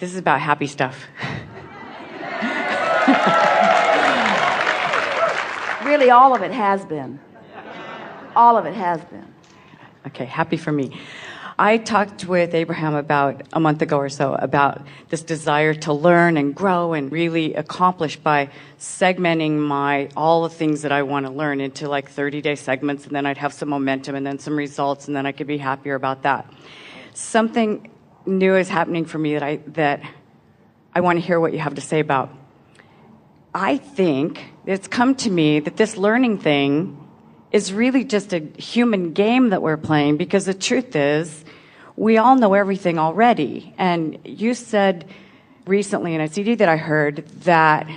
This is about happy stuff. Really, all of it has been. All of it has been. Okay, happy for me. I talked with Abraham about a month ago or so about this desire to learn and grow and really accomplish by segmenting all the things that I want to learn into like 30-day segments, and then I'd have some momentum and then some results, and then I could be happier about that. Something new is happening for me that I want to hear what you have to say about. I think it's come to me that this learning thing is really just a human game that we're playing, because the truth is we all know everything already. And you said recently in a CD that I heard that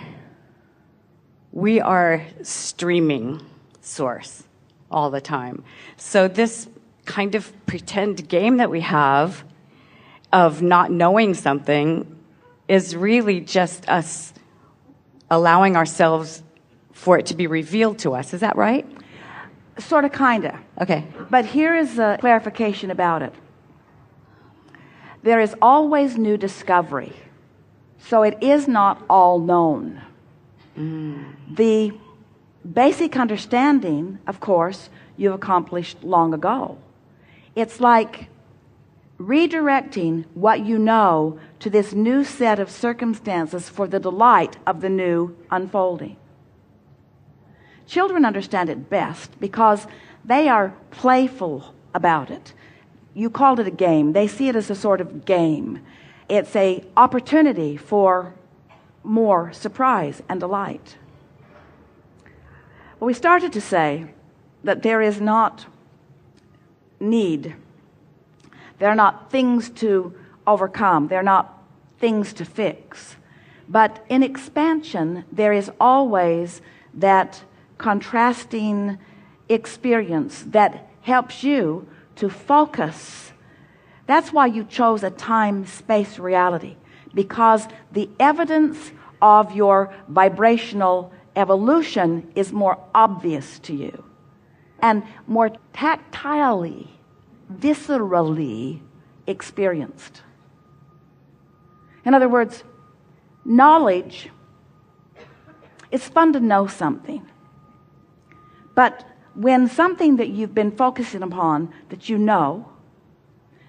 we are streaming source all the time. So this kind of pretend game that we have of not knowing something is really just us allowing ourselves for it to be revealed to us. Is that right? Sort of, kind of. Okay. But here is a clarification about it. There is always new discovery. So it is not all known. The basic understanding, of course, you've accomplished long ago. It's like redirecting what you know to this new set of circumstances for the delight of the new unfolding. Children understand it best because they are playful about it. You called it a game. They see it as a sort of game. It's an opportunity for more surprise and delight. Well, we started to say that there is not need. There are not things to overcome. There are not things to fix. But in expansion, there is always that contrasting experience that helps you to focus. That's why you chose a time-space reality, because the evidence of your vibrational evolution is more obvious to you and more tactilely, viscerally experienced. In other words, knowledge, it's fun to know something. But when something that you've been focusing upon that you know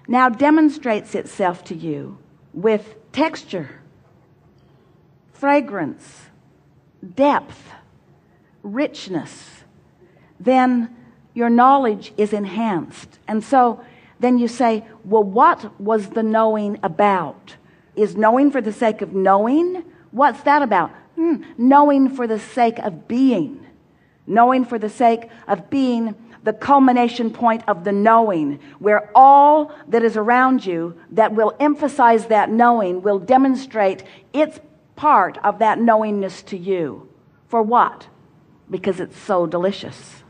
now demonstrates itself to you with texture, fragrance, depth, richness, then your knowledge is enhanced. And so then you say, well, what was the knowing about? Is knowing for the sake of knowing? What's that about? Knowing for the sake of being. Knowing for the sake of being the culmination point of the knowing, where all that is around you that will emphasize that knowing will demonstrate its part of that knowingness to you. For what? Because it's so delicious.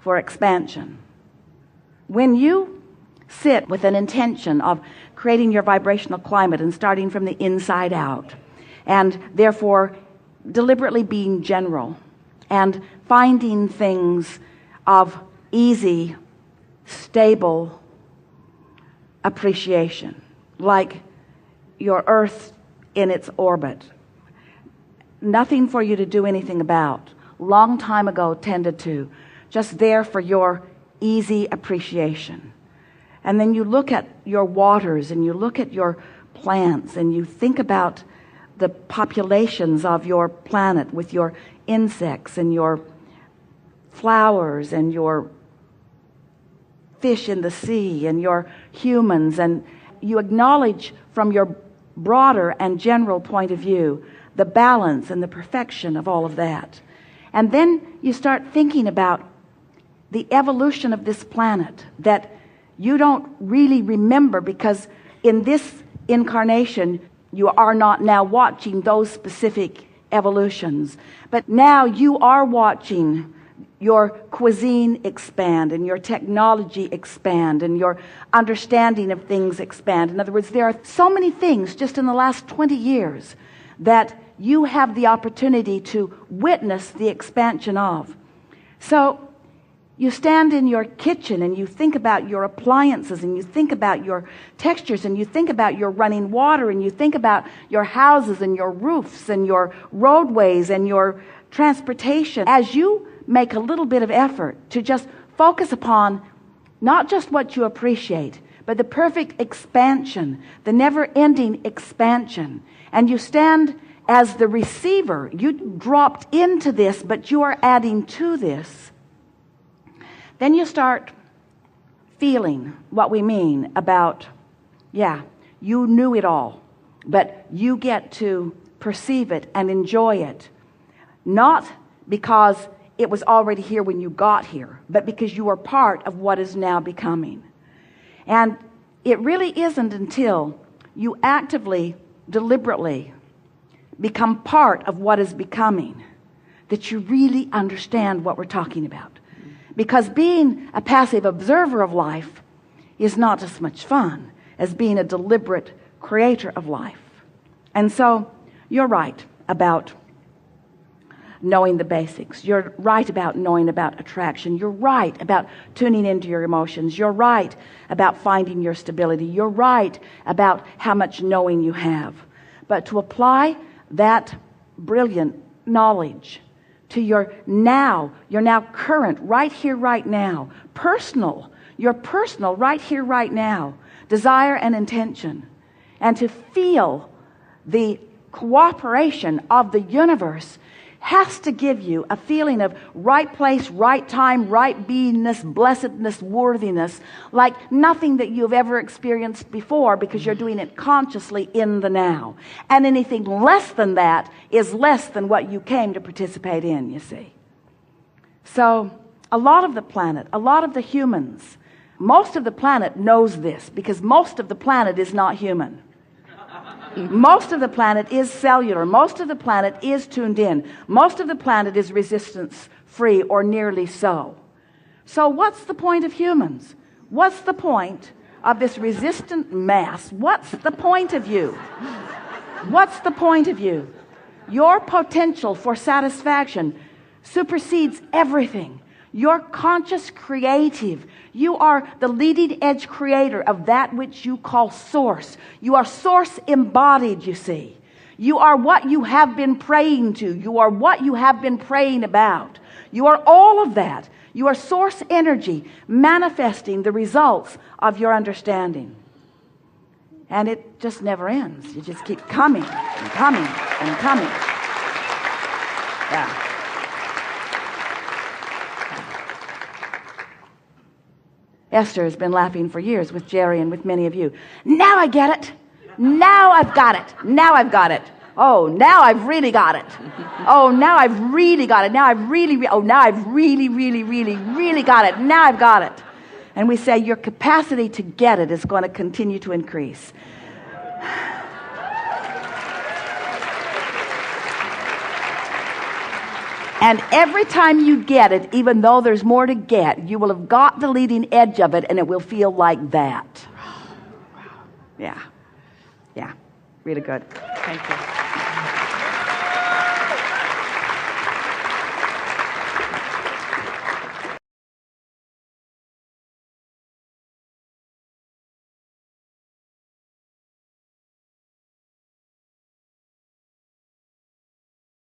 For expansion. When you sit with an intention of creating your vibrational climate and starting from the inside out, and therefore deliberately being general and finding things of easy, stable appreciation, like your earth in its orbit, nothing for you to do anything about, long time ago tended to, just there for your easy appreciation. And then you look at your waters and you look at your plants and you think about the populations of your planet with your insects and your flowers and your fish in the sea and your humans, and you acknowledge from your broader and general point of view the balance and the perfection of all of that. And then you start thinking about the evolution of this planet that you don't really remember, because in this incarnation you are not now watching those specific evolutions, but now you are watching your cuisine expand and your technology expand and your understanding of things expand. In other words, there are so many things just in the last 20 years that you have the opportunity to witness the expansion of. So You stand in your kitchen and you think about your appliances and you think about your textures and you think about your running water and you think about your houses and your roofs and your roadways and your transportation. As you make a little bit of effort to just focus upon not just what you appreciate, but the perfect expansion, the never-ending expansion, and you stand as the receiver. You dropped into this, but you are adding to this. Then you start feeling what we mean about, you knew it all, but you get to perceive it and enjoy it. Not because it was already here when you got here, but because you are part of what is now becoming. And it really isn't until you actively, deliberately become part of what is becoming that you really understand what we're talking about. Because being a passive observer of life is not as much fun as being a deliberate creator of life. And so you're right about knowing the basics. You're right about knowing about attraction. You're right about tuning into your emotions. You're right about finding your stability. You're right about how much knowing you have. But to apply that brilliant knowledge to your now current, right here, right now, your personal, right here, right now, desire and intention, and to feel the cooperation of the universe has to give you a feeling of right place, right time, right beingness, blessedness, worthiness, like nothing that you've ever experienced before, because you're doing it consciously in the now. And anything less than that is less than what you came to participate in, you see. So a lot of the planet, a lot of the humans, most of the planet knows this, because most of the planet is not human. Most of the planet is cellular. Most of the planet is tuned in. Most of the planet is resistance free, or nearly so. So what's the point of humans? What's the point of this resistant mass? What's the point of you? What's the point of you? Your potential for satisfaction supersedes everything. You're conscious creative. You are the leading edge creator of that which you call source. You are source embodied, you see. You are what you have been praying to. You are what you have been praying about. You are all of that. You are source energy manifesting the results of your understanding. And it just never ends. You just keep coming and coming and coming. Yeah. Esther has been laughing for years with Jerry and with many of you. Now I get it. Now I've got it. Now I've got it. Oh, now I've really got it. Oh, now I've really got it. Now I've really got it. Now I've got it. And we say your capacity to get it is going to continue to increase. And every time you get it, even though there's more to get, you will have got the leading edge of it, and it will feel like that. Yeah. Yeah. Really good. Thank you.